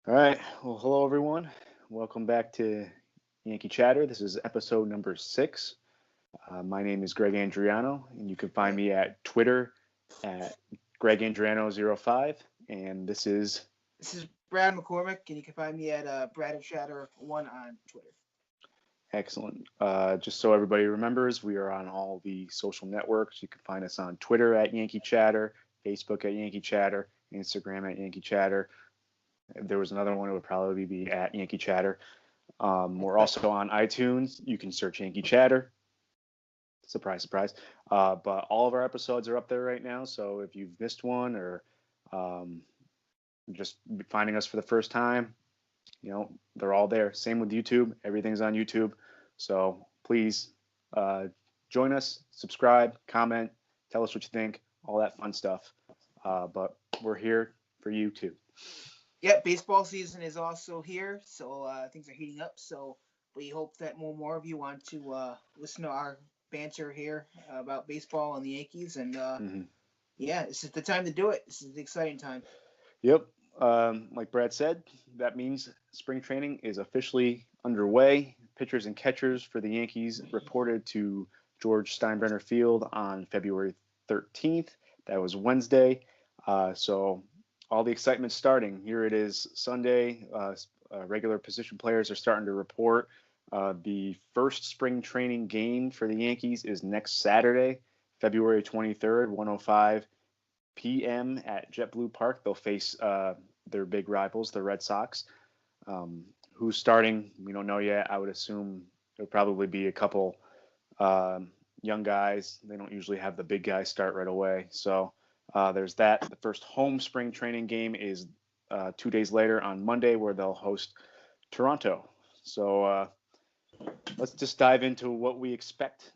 All right. Well, hello everyone. Welcome back to Yankee Chatter. This is episode number 6. My name is Greg Andriano, and you can find me at Twitter at GregAndriano05. And this is This is Brad McCormick, and you can find me at Brad of Chatter 1 on Twitter. excellent. Just so everybody remembers, we are on all the social networks. You can find us on Twitter at Yankee Chatter, Facebook at Yankee Chatter, Instagram at Yankee Chatter. If there was another one, it would probably be at Yankee Chatter. We're also on iTunes. You can search Yankee Chatter. Surprise, surprise. But all of our episodes are up there right now. So if you've missed one or um, just finding us for the first time, they're all there. Same with YouTube. Everything's on YouTube. So please join us, subscribe, comment, tell us what you think, all that fun stuff. But we're here for you too. Yep, baseball season is also here, so things are heating up. So we hope that more of you want to listen to our banter here about baseball and the Yankees. And yeah, this is the time to do it. This is the exciting time. Yep. Like Brad said, that means spring training is officially underway. Pitchers and catchers for the Yankees reported to George Steinbrenner Field on February 13th. That was Wednesday. So all the excitement starting. Here it is Sunday. Regular position players are starting to report. The first spring training game for the Yankees is next Saturday, February 23rd, 1:05 p.m. at JetBlue Park. They'll face their big rivals, the Red Sox. Who's starting? We don't know yet. I would assume it'll probably be a couple young guys. They don't usually have the big guys start right away. So there's that. The first home spring training game is 2 days later on Monday, where they'll host Toronto. So let's just dive into what we expect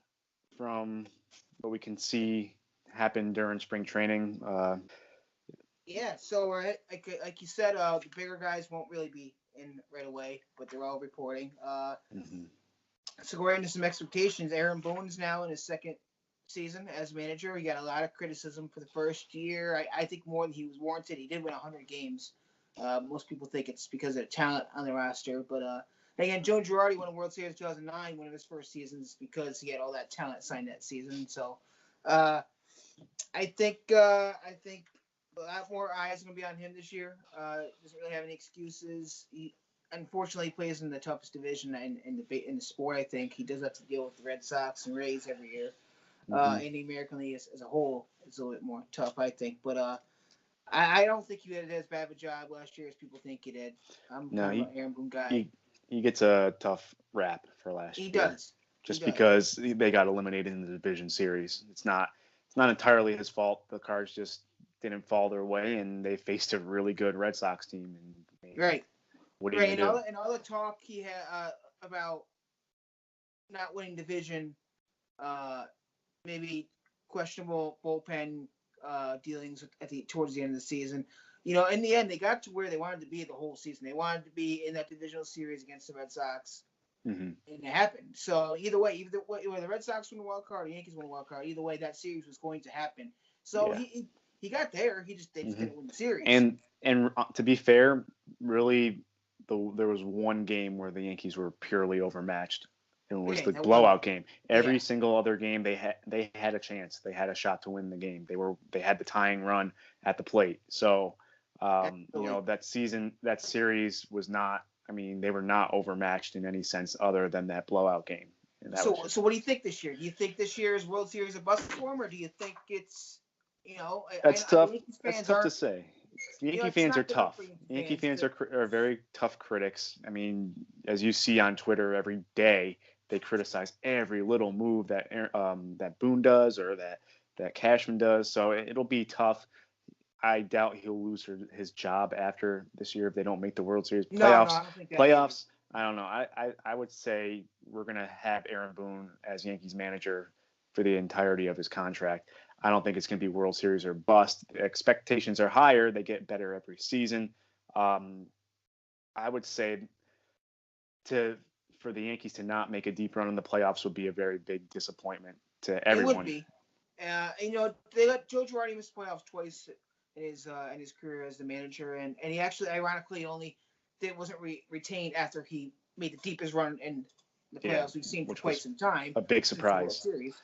from what we can see happen during spring training. Yeah, so like you said, the bigger guys won't really be in right away, but they're all reporting. So going into some expectations, Aaron Boone's now in his second season as manager. He got a lot of criticism for the first year. I think more than he was warranted. He did win 100 games. Most people think it's because of the talent on the roster, but again, Joe Girardi won a World Series in 2009, one of his first seasons, because he had all that talent signed that season. So I think a lot more eyes are going to be on him this year. Doesn't really have any excuses. He unfortunately plays in the toughest division in the sport. I think he does have to deal with the Red Sox and Rays every year. And the American League as a whole is a little bit more tough, I think. But I don't think he did as bad of a job last year as people think he did. I'm kind of an Aaron Boone guy. He gets a tough rap for last year. He does. Just because they got eliminated in the division series. It's not entirely his fault. The Cards just didn't fall their way, and they faced a really good Red Sox team. And right. What are you gonna do? And all the talk he had about not winning division, maybe questionable bullpen dealings towards the end of the season. In the end, they got to where they wanted to be the whole season. They wanted to be in that divisional series against the Red Sox, and it happened. So either way, either the Red Sox won the wild card, or the Yankees won the wild card. Either way, that series was going to happen. So he got there. They just didn't win the series. And to be fair, really, there was one game where the Yankees were purely overmatched. It was the blowout game. Every single other game, they had a chance. They had a shot to win the game. They had the tying run at the plate. So that series was not. I mean, they were not overmatched in any sense other than that blowout game. So what do you think this year? Do you think this year's World Series is a bust for him, or do you think it's That's tough. That's tough to say. Yankee fans are tough. Yankee fans are very tough critics. I mean, as you see on Twitter every day, they criticize every little move that Boone does or that Cashman does. So it'll be tough. I doubt he'll lose his job after this year if they don't make the World Series playoffs. No, I don't think that playoffs. I don't know. I would say we're gonna have Aaron Boone as Yankees manager for the entirety of his contract. I don't think it's going to be World Series or bust. The expectations are higher. They get better every season. I would say for the Yankees to not make a deep run in the playoffs would be a very big disappointment to everyone. It would be. They let Joe Girardi miss playoffs twice in his career as the manager, and he actually, ironically, only that wasn't retained after he made the deepest run in the playoffs Yeah, we've seen for which quite was some time. a big since the World surprise. Series.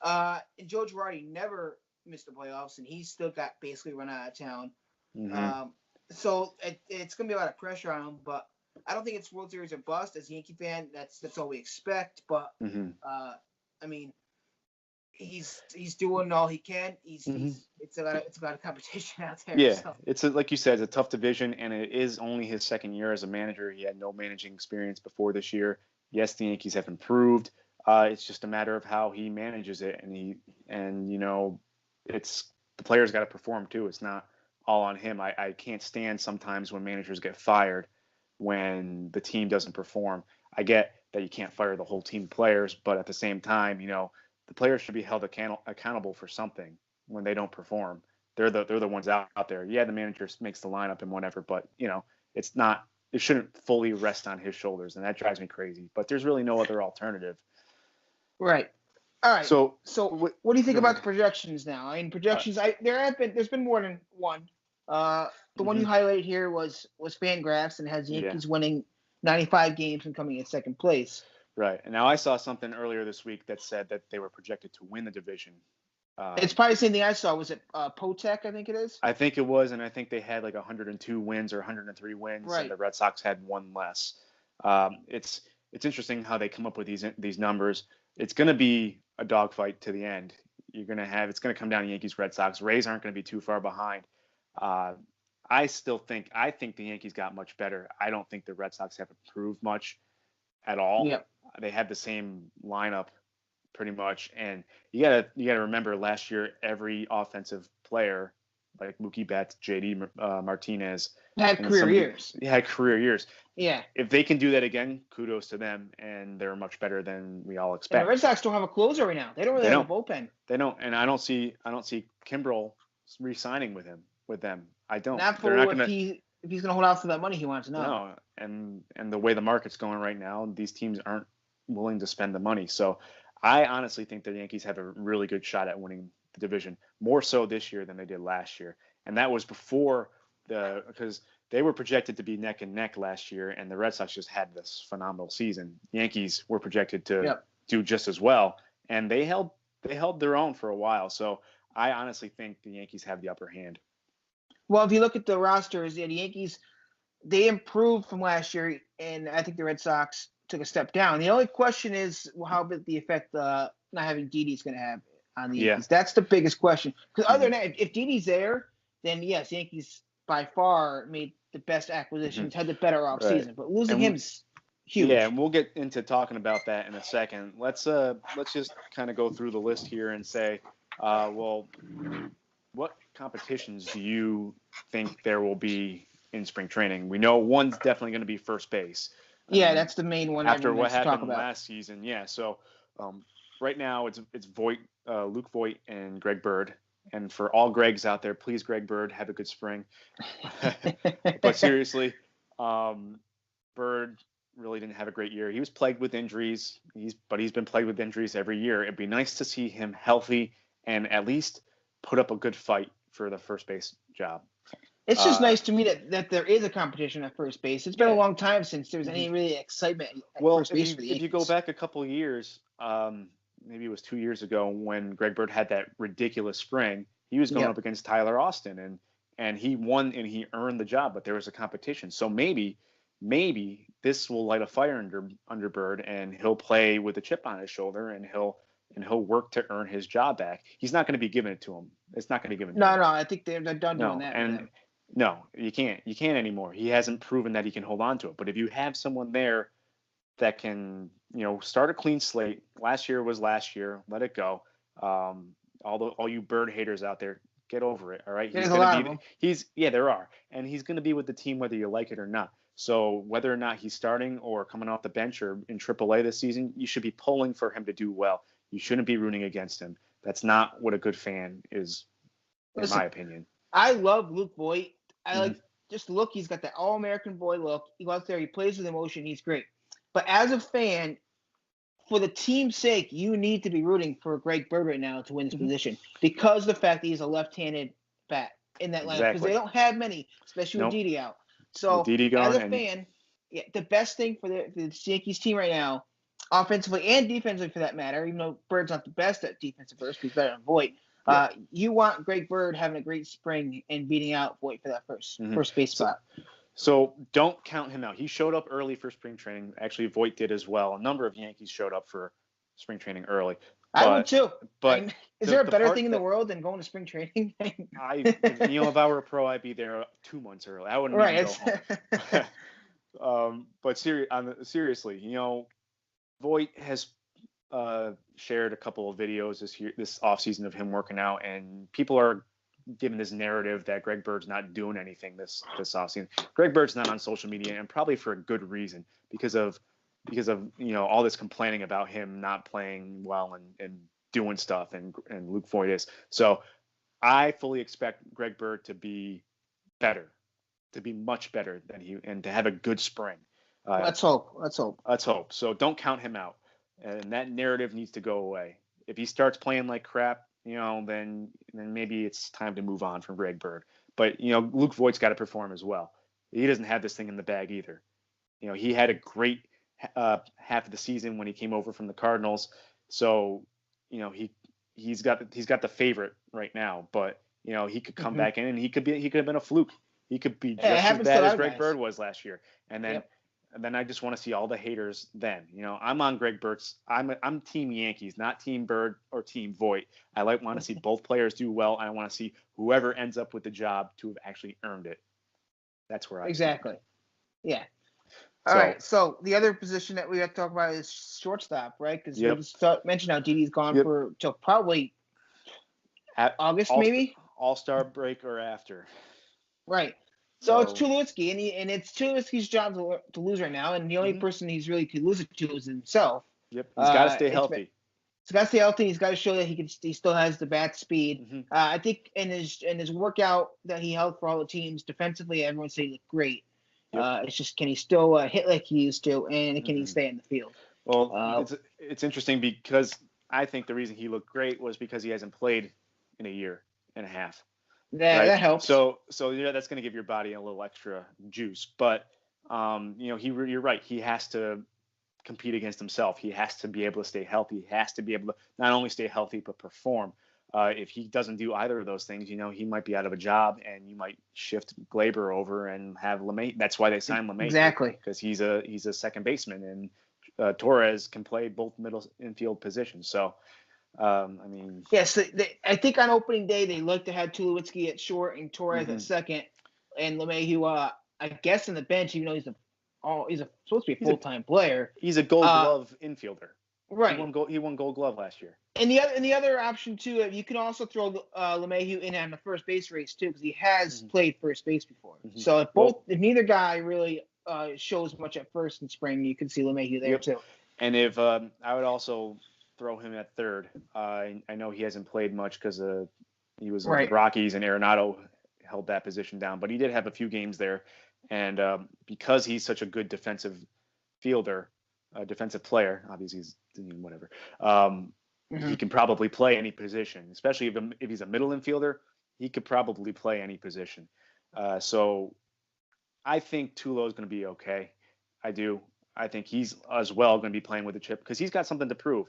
And Joe Girardi never missed the playoffs, and he still got basically run out of town. Mm-hmm. So it's going to be a lot of pressure on him, but I don't think it's World Series or bust. As a Yankee fan, that's all we expect. But Mm-hmm. I mean, he's doing all he can. Mm-hmm. It's a lot of competition out there. Yeah, So. it's like you said, it's a tough division, and it is only his second year as a manager. He had no managing experience before this year. Yes, the Yankees have improved. It's just a matter of how he manages it, and it's the players got to perform too. It's not all on him. I can't stand sometimes when managers get fired when the team doesn't perform. I get that you can't fire the whole team of players, but at the same time, the players should be held accountable for something when they don't perform. They're the ones out there. Yeah, the manager makes the lineup and whatever, but it's not. It shouldn't fully rest on his shoulders, and that drives me crazy. But there's really no other alternative. Right. All right. So what do you think about the projections now? I mean, projections. There's been more than one. The one you highlighted here was Fangraphs, and has Yankees winning 95 games and coming in second place. Right. And now I saw something earlier this week that said that they were projected to win the division. It's probably the same thing I saw. Was it Potec, I think it is? I think it was, and I think they had like 102 wins or 103 wins, right. And the Red Sox had one less. It's interesting how they come up with these numbers. It's going to be a dogfight to the end. It's going to come down to Yankees, Red Sox. Rays aren't going to be too far behind. I think the Yankees got much better. I don't think the Red Sox have improved much at all. Yep. They had the same lineup pretty much, and you gotta remember last year every offensive player like Mookie Betts, JD Martinez had career years. Had career years. Yeah. If they can do that again, kudos to them, and they're much better than we all expect. And the Red Sox don't have a closer right now. They don't really have a bullpen. They don't, and I don't see Kimbrel re-signing with them. I don't. Not for if he's going to hold out for that money he wants. No, and the way the market's going right now, these teams aren't willing to spend the money. So I honestly think the Yankees have a really good shot at winning the division, more so this year than they did last year. And that was before because they were projected to be neck and neck last year, and the Red Sox just had this phenomenal season. Yankees were projected to do just as well, and they held their own for a while. So I honestly think the Yankees have the upper hand. Well, if you look at the rosters, the Yankees, they improved from last year, and I think the Red Sox took a step down. The only question is how big the effect not having Didi is going to have on the Yankees. That's the biggest question. Because other than that, if Didi's there, then yes, Yankees by far made the best acquisitions, had the better offseason. But losing him's huge. Yeah, and we'll get into talking about that in a second. Let's just kind of go through the list here and say, well, what competitions do you think there will be in spring training? We know one's definitely going to be first base. Yeah, that's the main one. After what happened last season, So right now it's Voit, Luke Voit, and Greg Bird. And for all Gregs out there, please, Greg Bird, have a good spring. But seriously, Bird really didn't have a great year. He was plagued with injuries. He's been plagued with injuries every year. It'd be nice to see him healthy and at least put up a good fight for the first base job. It's just nice to me that there is a competition at first base. It's been a long time since there's any really excitement at first base for the Yankees. If you go back a couple of years, maybe it was 2 years ago when Greg Bird had that ridiculous spring, he was going up against Tyler Austin, and he won and he earned the job, but there was a competition. So maybe this will light a fire under Bird, and he'll play with a chip on his shoulder, and he'll work to earn his job back. He's not going to be giving it to him. It's not going to be given to him. No, I think they're done doing that. And no, you can't anymore. He hasn't proven that he can hold on to it. But if you have someone there that can, start a clean slate. Last year was last year. Let it go. All you Bird haters out there, get over it. All right. There's a lot of them. There are, and he's going to be with the team whether you like it or not. So whether or not he's starting or coming off the bench or in AAA this season, you should be pulling for him to do well. You shouldn't be rooting against him. That's not what a good fan is, in my opinion. I love Luke Voit. I like just look. He's got that all-American boy look. He goes out there. He plays with emotion. He's great. But as a fan, for the team's sake, you need to be rooting for Greg Bird right now to win this position because of the fact that he's a left-handed bat in that lineup. Because they don't have many, especially with Didi out. So Didi gone, as a fan, yeah, the best thing for the Yankees team right now, offensively and defensively for that matter, even though Bird's not the best at defensive first, he's better than Voit. You want Greg Bird having a great spring and beating out Voit for that first base spot. So don't count him out. He showed up early for spring training. Actually, Voit did as well. A number of Yankees showed up for spring training early. I would too. But is there a better thing in the world than going to spring training? if I were a pro, I'd be there 2 months early. I wouldn't even go home. But seriously, Voit has shared a couple of videos this offseason of him working out, and people are giving this narrative that Greg Bird's not doing anything this offseason. Greg Bird's not on social media, and probably for a good reason, because of all this complaining about him not playing well and doing stuff, and Luke Voit is. So I fully expect Greg Bird to be better, to be much better than and to have a good spring. Let's hope. So don't count him out, and that narrative needs to go away. If he starts playing like crap, then maybe it's time to move on from Greg Bird. But Luke Voigt's got to perform as well. He doesn't have this thing in the bag either. He had a great half of the season when he came over from the Cardinals. So he's got the favorite right now. But he could come back in, and he could have been a fluke. He could be just as bad as Greg Bird was last year. And then. Yep. And then I just want to see all the haters then. I'm on Greg Bird's. I'm Team Yankees, not Team Bird or Team Voit. I want to see both players do well. I want to see whoever ends up with the job to have actually earned it. That's where I exactly. Yeah. All right. So the other position that we have to talk about is shortstop, right? Because we just mentioned how Didi's gone for till probably August, maybe All-Star break or after. Right. So it's Tulowitzki, and it's Tulowitzki's job to lose right now, and the only person he's really could lose it to is himself. Yep, he's got to stay healthy. He's got to stay healthy. He's got to show that he still has the bat speed. I think in his workout that he held for all the teams defensively, everyone said he looked great. It's just, can he still hit like he used to, and can he stay in the field? Well, it's interesting because I think the reason he looked great was because he hasn't played in a year and a half. Yeah, right? That helps. So that's going to give your body a little extra juice. But you're right. He has to compete against himself. He has to be able to stay healthy. He has to be able to not only stay healthy but perform. If he doesn't do either of those things, he might be out of a job, and you might shift Glaber over and have LeMay. That's why they signed LeMay. Exactly. Because he's a second baseman, and Torres can play both middle infield positions. So. Yes, I think on opening day they looked to have Tulowitzki at short and Torres at second, and LeMahieu, I guess, on the bench, even though he's supposed to be a full-time player. He's a Gold Glove infielder. Right. He won Gold Glove last year. And the other option too, you can also throw LeMahieu in on the first base race too, because he has played first base before. So if neither guy really shows much at first in spring, you can see LeMahieu there too. And if I would also throw him at third. I know he hasn't played much because he was with the Rockies, and Arenado held that position down. But he did have a few games there, and because he's such a good defensive fielder, defensive player, obviously he's whatever. He can probably play any position, especially if he's a middle infielder. He could probably play any position. So I think Tulo is going to be okay. I do. I think he's as well going to be playing with the chip because he's got something to prove.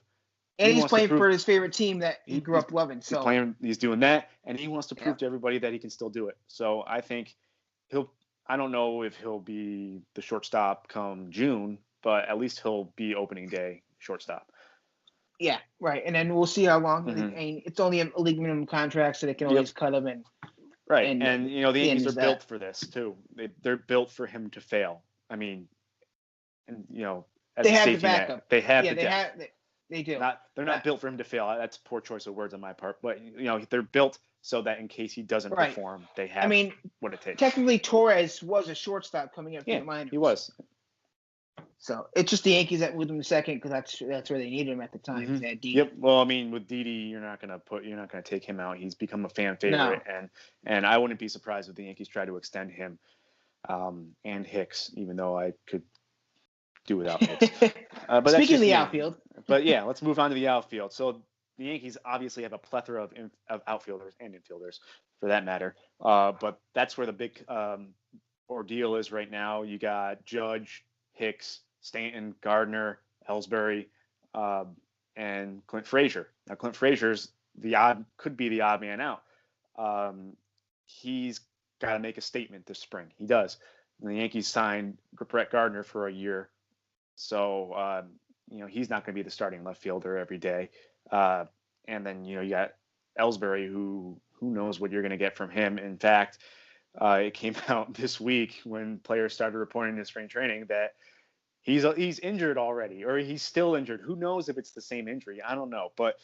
And he's playing for his favorite team that he grew up loving. So he's doing that, and he wants to prove to everybody that he can still do it. So I think I don't know if he'll be the shortstop come June, but at least he'll be opening day shortstop. Yeah, right. And then we'll see how long. And it's only a league minimum contract, so they can always cut him. And the Yankees are built for this too. They're built for him to fail. As they a have safety the backup. net, they have the depth. They do. They're not built for him to fail. That's a poor choice of words on my part. But they're built so that in case he doesn't perform, they have what it takes. Technically, Torres was a shortstop coming up from the minors. He was. So it's just the Yankees that moved him to second because that's where they needed him at the time. They had Didi. Yep. Well, with Didi, you're not gonna take him out. He's become a fan favorite, and I wouldn't be surprised if the Yankees try to extend him and Hicks, even though I could do without Hicks. But speaking of the outfield. But yeah, let's move on to the outfield. So the Yankees obviously have a plethora of outfielders and infielders, for that matter. But that's where the big ordeal is right now. You got Judge, Hicks, Stanton, Gardner, Ellsbury, uh, and Clint Frazier. Now, Clint Frazier's could be the odd man out. He's got to make a statement this spring. He does. And the Yankees signed Brett Gardner for a year, so he's not going to be the starting left fielder every day. And then you got Ellsbury, who knows what you're going to get from him. In fact, it came out this week when players started reporting in spring training that he's injured already, or he's still injured. Who knows if it's the same injury? I don't know. But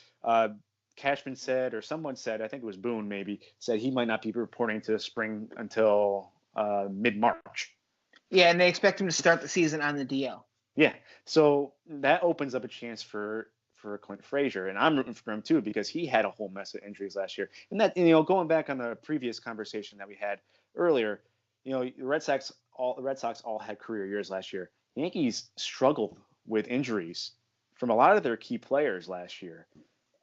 Cashman said, or someone said, I think it was Boone maybe, said he might not be reporting to spring until mid-March. Yeah, and they expect him to start the season on the DL. Yeah, so that opens up a chance for Clint Frazier, and I'm rooting for him too because he had a whole mess of injuries last year. And that, going back on the previous conversation that we had earlier, the Red Sox all had career years last year. The Yankees struggled with injuries from a lot of their key players last year.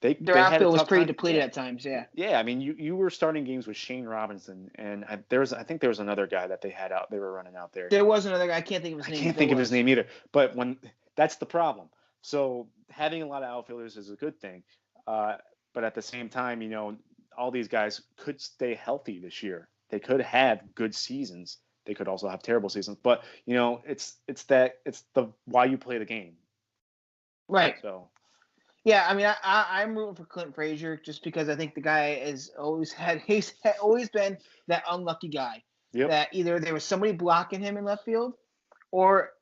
Their outfield was pretty depleted at times. Yeah. Yeah, I mean, you were starting games with Shane Robinson, and I think there was another guy that they were running out there. There was another guy. I can't think of his name. I can't think of his name either. But that's the problem. So having a lot of outfielders is a good thing. But at the same time, all these guys could stay healthy this year. They could have good seasons. They could also have terrible seasons. But it's the why you play the game. Right. So. Yeah, I mean, I'm rooting for Clint Frazier just because I think the guy he's always been that unlucky guy. Yep. That either there was somebody blocking him in left field, or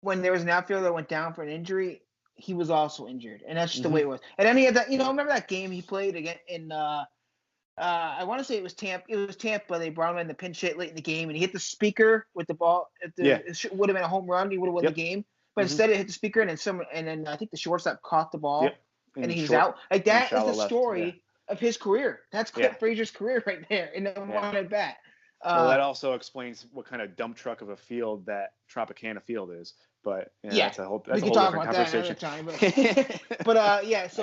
when there was an outfielder that went down for an injury, he was also injured, and that's just the way it was. And then he had that, remember that game he played again in I want to say it was Tampa. It was Tampa. They brought him in the pinch hit late in the game, and he hit the speaker with the ball. It would have been a home run. He would have won the game. But instead it hit the speaker, and then I think the shortstop caught the ball, and he was out. Like that is the story of his career. That's Clint Frazier's career right there in the one at bat. Well, that also explains what kind of dump truck of a field that Tropicana Field is. But that's a whole different conversation. So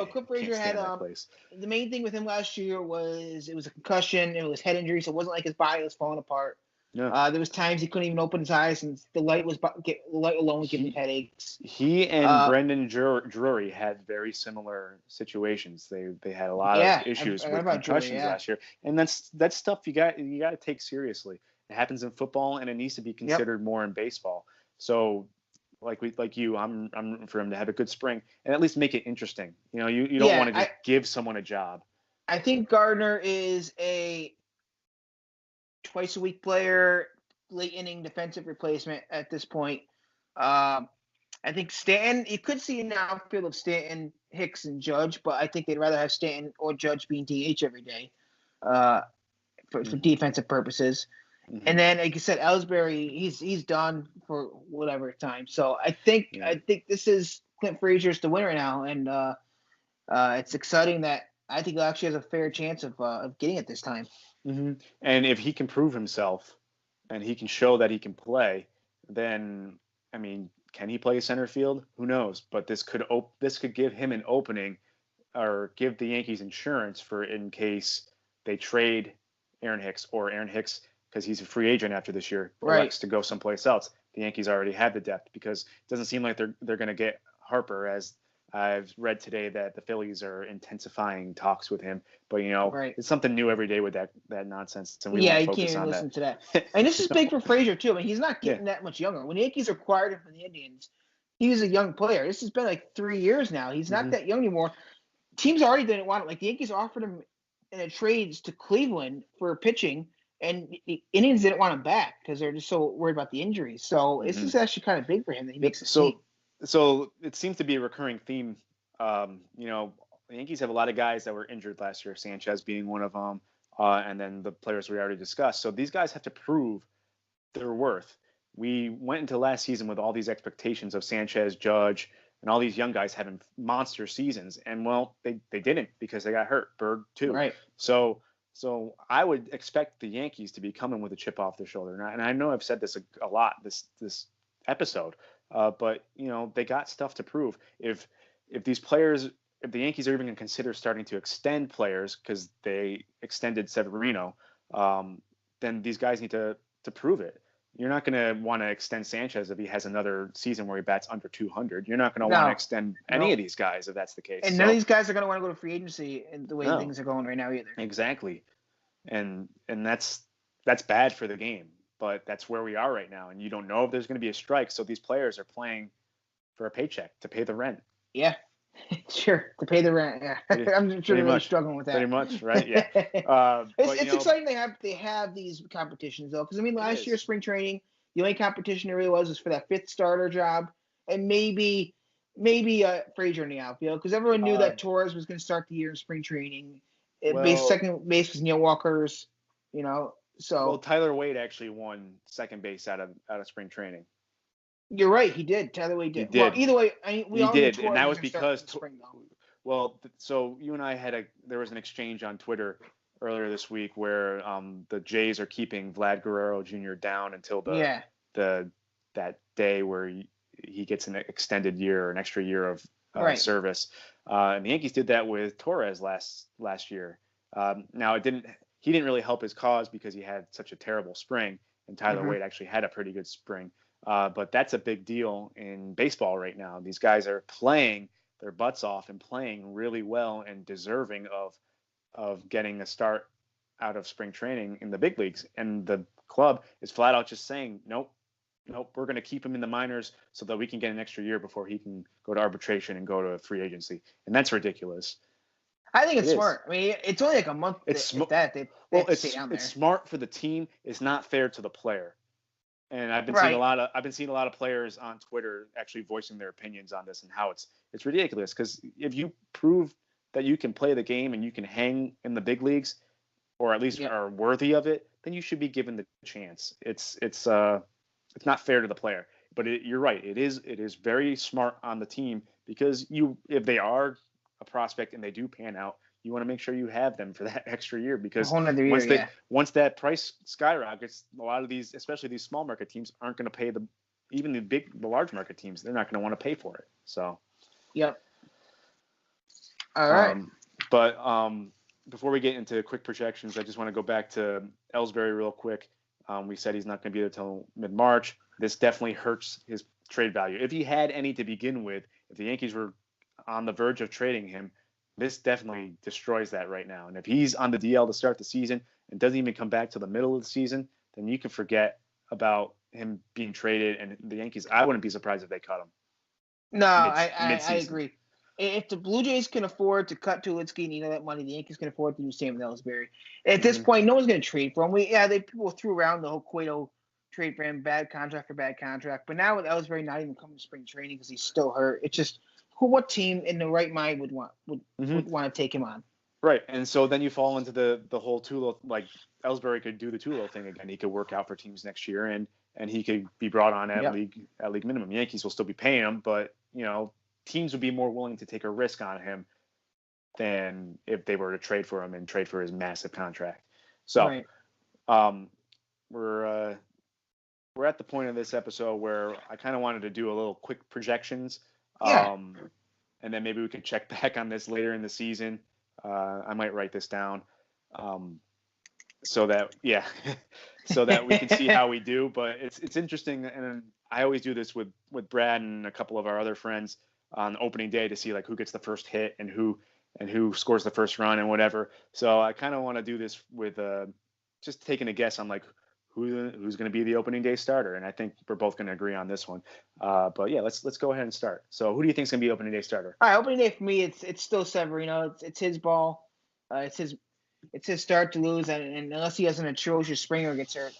Clint Frazier had the main thing with him last year was it was a concussion, it was head injury, so it wasn't like his body was falling apart. Yeah. There was times he couldn't even open his eyes, and the light alone was giving him headaches. He and Brendan Drury had very similar situations. They had a lot of issues with concussions last year, and that's stuff you got to take seriously. It happens in football, and it needs to be considered more in baseball. So, I'm rooting for him to have a good spring and at least make it interesting. You don't want to just give someone a job. I think Gardner is a twice a week player, late inning defensive replacement at this point. I think Stanton, you could see an outfield of Stanton, Hicks, and Judge, but I think they'd rather have Stanton or Judge being DH every day for defensive purposes. Mm-hmm. And then, like you said, Ellsbury, he's done for whatever time. So I think this is Clint Frazier's the winner now, and it's exciting that I think he actually has a fair chance of getting it this time. Mm-hmm. And if he can prove himself and he can show that he can play, then, I mean, can he play center field? Who knows? But this could give him an opening or give the Yankees insurance for in case they trade Aaron Hicks, or Aaron Hicks, because he's a free agent after this year, elects to go someplace else. The Yankees already have the depth because it doesn't seem like they're going to get Harper, as I've read today that the Phillies are intensifying talks with him. But, it's something new every day with that nonsense. And we won't focus on that. Listen to that. And this is big for Frazier, too. I mean, he's not getting that much younger. When the Yankees acquired him from the Indians, he was a young player. This has been like 3 years now. He's not that young anymore. Teams already didn't want him. Like, the Yankees offered him in a trades to Cleveland for pitching, and the Indians didn't want him back because they're just so worried about the injuries. So this is actually kind of big for him that he makes a team. So it seems to be a recurring theme. The Yankees have a lot of guys that were injured last year, Sanchez being one of them, and then the players we already discussed. So these guys have to prove their worth. We went into last season with all these expectations of Sanchez, Judge, and all these young guys having monster seasons. And, well, they didn't because they got hurt. Berg, too. Right. So I would expect the Yankees to be coming with a chip off their shoulder. And I know I've said this a lot this episode, but they got stuff to prove. If these players, if the Yankees are even going to consider starting to extend players because they extended Severino, then these guys need to prove it. You're not going to want to extend Sanchez if he has another season where he bats under 200. You're not going to No. want to extend any of these guys if that's the case. And none of these guys are going to want to go to free agency in the way No. things are going right now either. Exactly. And that's bad for the game. But that's where we are right now. And you don't know if there's going to be a strike. So these players are playing for a paycheck to pay the rent. Yeah. Sure, to pay the rent. Yeah, I'm sure they're really struggling with that. Pretty much, right? Yeah. It's exciting they have these competitions though, because I mean last year spring training, the only competition there really was for that fifth starter job, and maybe Frazier in the outfield, because everyone knew that Torres was going to start the year in spring training. Second base was Neil Walker's, So well, Tyler Wade actually won second base out of spring training. You're right. He did. Tyler Wade did. He did. Well, either way, we all did, knew and that was because. Spring, so you and I there was an exchange on Twitter earlier this week where the Jays are keeping Vlad Guerrero Jr. down until that day where he gets an extended year or an extra year of service. And the Yankees did that with Torres last year. Now he didn't really help his cause because he had such a terrible spring, and Tyler Wade actually had a pretty good spring. But that's a big deal in baseball right now. These guys are playing their butts off and playing really well and deserving of getting a start out of spring training in the big leagues. And the club is flat out just saying, nope, we're going to keep him in the minors so that we can get an extra year before he can go to arbitration and go to free agency. And that's ridiculous. I think it's smart. I mean, it's only like a month. It's smart for the team. It's not fair to the player. And I've been seeing a lot of players on Twitter actually voicing their opinions on this and how it's ridiculous, because if you prove that you can play the game and you can hang in the big leagues, or at least are worthy of it, then you should be given the chance. It's not fair to the player. But you're right. It is very smart on the team, because if they are a prospect and they do pan out, you want to make sure you have them for that extra year, because once that price skyrockets, a lot of these, especially these small market teams, aren't going to pay the large market teams. They're not going to want to pay for it. So. Yep. All right. But before we get into quick projections, I just want to go back to Ellsbury real quick. We said he's not going to be there till mid-March. This definitely hurts his trade value. If he had any to begin with, if the Yankees were on the verge of trading him, this definitely destroys that right now. And if he's on the DL to start the season and doesn't even come back to the middle of the season, then you can forget about him being traded. And the Yankees, I wouldn't be surprised if they cut him. No, I agree. If the Blue Jays can afford to cut Tulowitzki and that money, the Yankees can afford to do the same with Ellsbury. At this point, no one's going to trade for him. People threw around the whole Cueto trade for him, bad contract for bad contract. But now with Ellsbury not even coming to spring training because he's still hurt, it's just what team in the right mind would want to take him on? Right, and so then you fall into the whole Tulo, like Ellsbury could do the Tulo thing again. He could work out for teams next year, and he could be brought on at league minimum. Yankees will still be paying him, but teams would be more willing to take a risk on him than if they were to trade for him and trade for his massive contract. So, we're at the point of this episode where I kind of wanted to do a little quick projections. And then maybe we could check back on this later in the season. I might write this down so that we can see how we do. But it's interesting, and I always do this with Brad and a couple of our other friends on opening day to see like who gets the first hit and who scores the first run and whatever. So I kind of want to do this with just taking a guess on like who's going to be the opening day starter, and I think we're both going to agree on this one. But yeah, let's go ahead and start. So who do you think is going to be opening day starter? All right, opening day for me, it's still Severino. It's his ball. It's his start to lose, and unless he has an atrocious spring or gets hurt,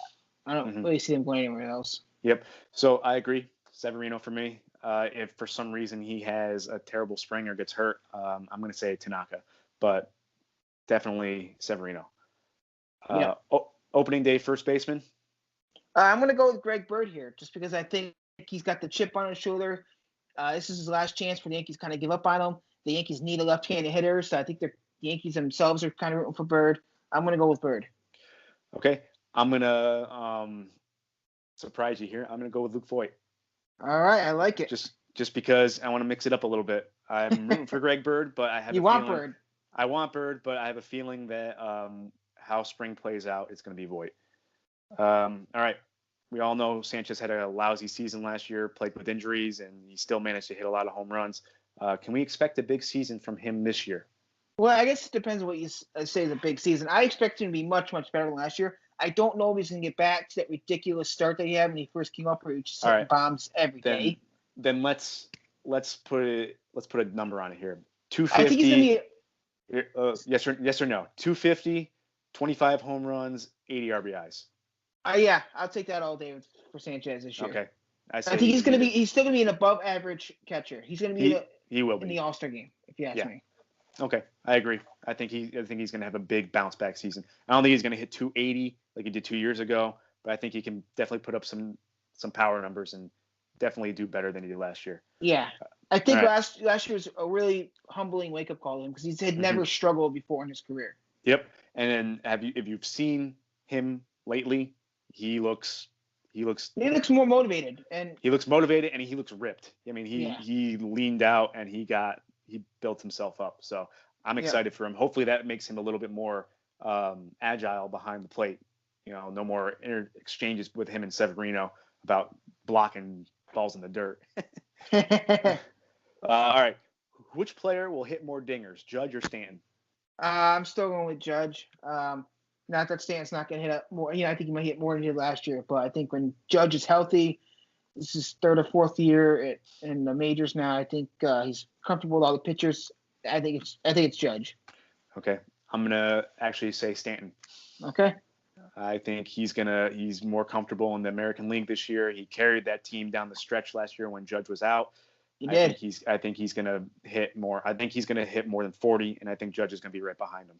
I don't really see him going anywhere else. Yep. So I agree, Severino for me. If for some reason he has a terrible spring or gets hurt, I'm going to say Tanaka, but definitely Severino. Opening day first baseman? I'm going to go with Greg Bird here, just because I think he's got the chip on his shoulder. This is his last chance for the Yankees kind of give up on him. The Yankees need a left-handed hitter, so I think the Yankees themselves are kind of rooting for Bird. I'm going to go with Bird. Okay. I'm going to surprise you here. I'm going to go with Luke Voit. All right. I like it. Just because I want to mix it up a little bit. I'm rooting for Greg Bird, but I have Bird. I want Bird, but I have a feeling that how spring plays out, it's going to be Voit. All right. we all know Sanchez had a lousy season last year, played with injuries, and he still managed to hit a lot of home runs. Can we expect a big season from him this year? Well, I guess it depends on what you say is a big season. I expect him to be much, much better than last year. I don't know if he's going to get back to that ridiculous start that he had when he first came up, where he was just hitting bombs every day. Then let's put a number on it here. 250. I think he's going to be yes or no. 250, 25 home runs, 80 RBIs. Yeah, I'll take that all day for Sanchez this year. Okay. I think he's still going to be an above average catcher. He's going to be in the All-Star game, if you ask me. Okay, I agree. I think he's going to have a big bounce back season. I don't think he's going to hit 280 like he did 2 years ago, but I think he can definitely put up some power numbers and definitely do better than he did last year. Yeah, I think last year was a really humbling wake up call to him because he had never struggled before in his career. Yep, and then if you've seen him lately, he looks more motivated, and he looks ripped. I mean, he leaned out and he built himself up. So I'm excited for him. Hopefully that makes him a little bit more agile behind the plate. No more exchanges with him and Severino about blocking balls in the dirt. All right. Which player will hit more dingers, Judge or Stanton? I'm still going with Judge. Not that Stanton's not going to hit more. I think he might hit more than he did last year. But I think when Judge is healthy, this is third or fourth year in the majors now. I think he's comfortable with all the pitchers. I think it's Judge. Okay, I'm gonna actually say Stanton. Okay. I think he's more comfortable in the American League this year. He carried that team down the stretch last year when Judge was out. He did. I think he's gonna hit more. I think he's gonna hit more than 40, and I think Judge is gonna be right behind him.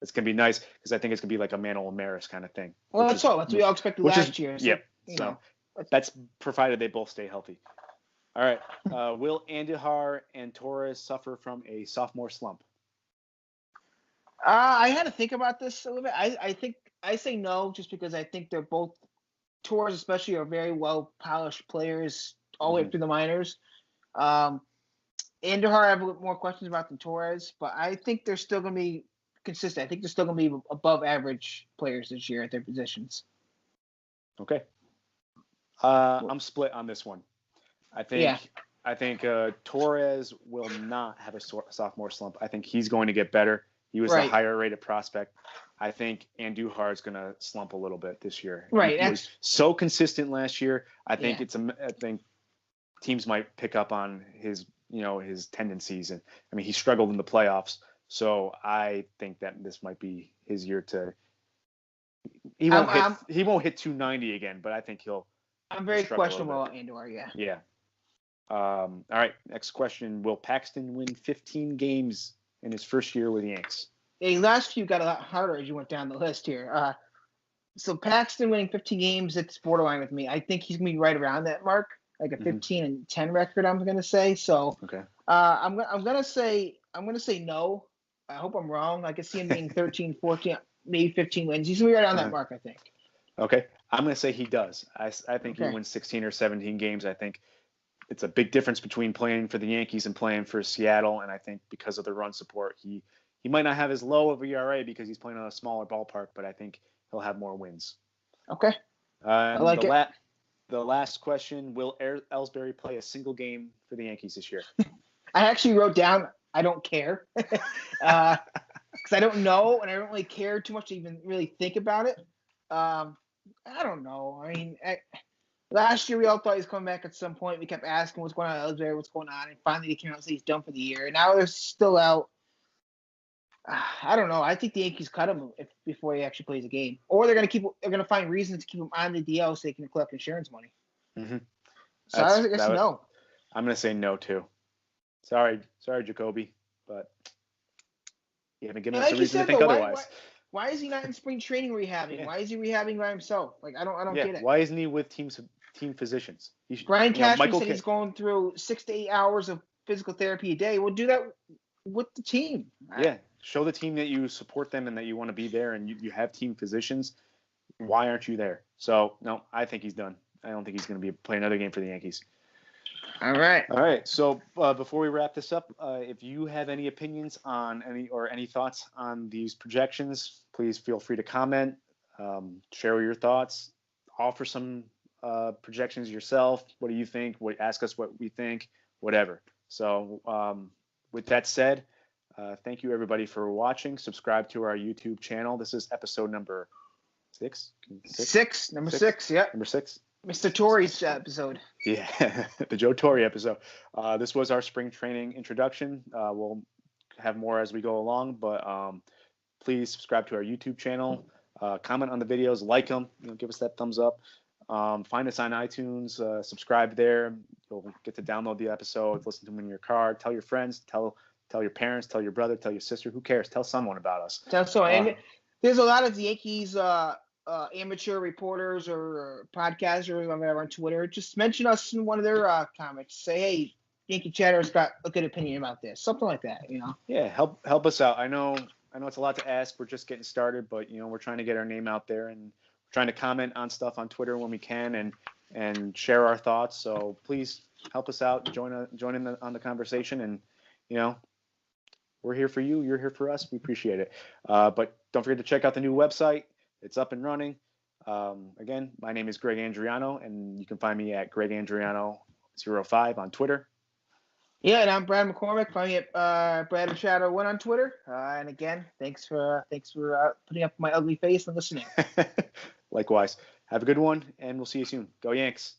It's gonna be nice because I think it's gonna be like a Manuel Maris kind of thing. Well, that's what we all expected last year. So, so that's provided they both stay healthy. All right. Will Andujar and Torres suffer from a sophomore slump? I had to think about this a little bit. I think I say no, just because I think they're both, Torres especially, are very well polished players all the way through the minors. Andujar, I have more questions about than Torres, but I think they're still going to be consistent. I think they're still going to be above average players this year at their positions. Okay. I'm split on this one. I think Torres will not have a sophomore slump. I think he's going to get better. He was a higher rated prospect. I think Andujar is going to slump a little bit this year. Right. He was so consistent last year. I think I think teams might pick up on his tendencies, and I mean he struggled in the playoffs. So I think that this might be his year to. He won't hit 290 again, but I think he'll. I'm very questionable about Andujar. Yeah. Yeah. All right. Next question: will Paxton win 15 games in his first year with the Yanks? The last few got a lot harder as you went down the list here. So Paxton winning 15 games, it's borderline with me. I think he's gonna be right around that mark, like a 15-10 record. I'm gonna say. So okay. I'm gonna say no. I hope I'm wrong. I could see him being 13, 14, maybe 15 wins. He's gonna be right on that mark, I think. Okay. I'm gonna say he does. I think he wins 16 or 17 games. I think it's a big difference between playing for the Yankees and playing for Seattle. And I think because of the run support, he might not have as low of a ERA because he's playing on a smaller ballpark, but I think he'll have more wins. Okay. I like it. The last question: will Ellsbury play a single game for the Yankees this year? I actually wrote down I don't care because I don't know and I don't really care too much to even really think about it. I don't know. I mean, last year we all thought he was coming back at some point. We kept asking what's going on with Ellsbury, what's going on, and finally he came out and said he's done for the year. And now they're still out. I don't know. I think the Yankees cut him before he actually plays a game, or they're gonna find reasons to keep him on the DL so they can collect insurance money. Mm-hmm. So I guess no. I'm gonna say no too. Sorry, Jacoby, but you haven't given us a reason to think otherwise. Why is he not in spring training rehabbing? Yeah. Why is he rehabbing by himself? Like I don't get it. Why isn't he with team physicians? Brian Cashman said he's going through 6 to 8 hours of physical therapy a day. We'll do that with the team. Yeah. Show the team that you support them and that you want to be there and you have team physicians. Why aren't you there? So, no, I think he's done. I don't think he's going to play another game for the Yankees. All right. So before we wrap this up, if you have any opinions on any thoughts on these projections, please feel free to comment, share your thoughts, offer some projections yourself. What do you think? Ask us what we think, whatever. So with that said, thank you everybody for watching. Subscribe to our YouTube channel. This is episode number 6. Number six. Yeah. Number 6. Mr. Torres episode. Yeah, the Joe Torre episode. This was our spring training introduction. We'll have more as we go along, but please subscribe to our YouTube channel. Comment on the videos, like them, give us that thumbs up. Find us on iTunes, subscribe there. You'll get to download the episodes, listen to them in your car. Tell your friends, tell your parents, tell your brother, tell your sister. Who cares? Tell someone about us. And there's a lot of Yankees amateur reporters or podcasters or whatever on Twitter. Just mention us in one of their comments. Say, hey, Yankee Chatter's got a good opinion about this. Something like that, Yeah, help us out. I know it's a lot to ask. We're just getting started, but we're trying to get our name out there and we're trying to comment on stuff on Twitter when we can and share our thoughts. So please help us out. Join in on the conversation, and we're here for you. You're here for us. We appreciate it. But don't forget to check out the new website. It's up and running. Again, my name is Greg Andriano, and you can find me at GregAndriano05 on Twitter. Yeah, and I'm Brad McCormick. Find me at Brad Chatter 1 on Twitter. And again, thanks for putting up my ugly face and listening. Likewise. Have a good one, and we'll see you soon. Go Yanks.